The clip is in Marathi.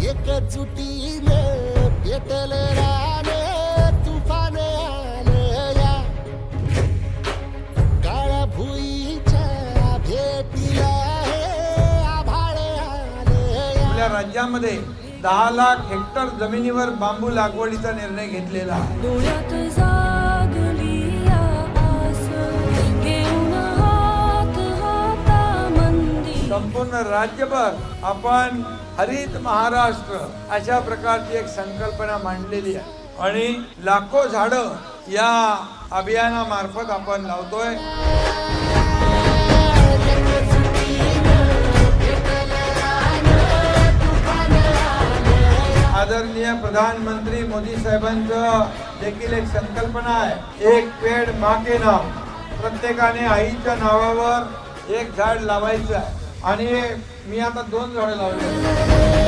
एकजुटीने पेटलं रान तुफान आलं या काळ्या भुईच्या भेटीला हे आभाळ आलं या. आपल्या राज्यामध्ये 10 लाख हेक्टर जमिनीवर बांबू लागवडीचा निर्णय घेतलेला आहे. डोळ्यात जागली आस घेऊन हात हातामंदी संपूर्ण राज्यभर आपण हरित महाराष्ट्र अशा प्रकारची एक संकल्पना मांडलेली आहे आणि लाखो झाडं या अभियानामार्फत आपण लावतोय. आदरणीय प्रधानमंत्री मोदी साहेबांचं देखील एक संकल्पना आहे, एक पेड़ माँ के नाम. प्रत्येकाने आईच्या नावावर एक झाड लावायचं आहे आणि मी आता 2 झाडं लावले.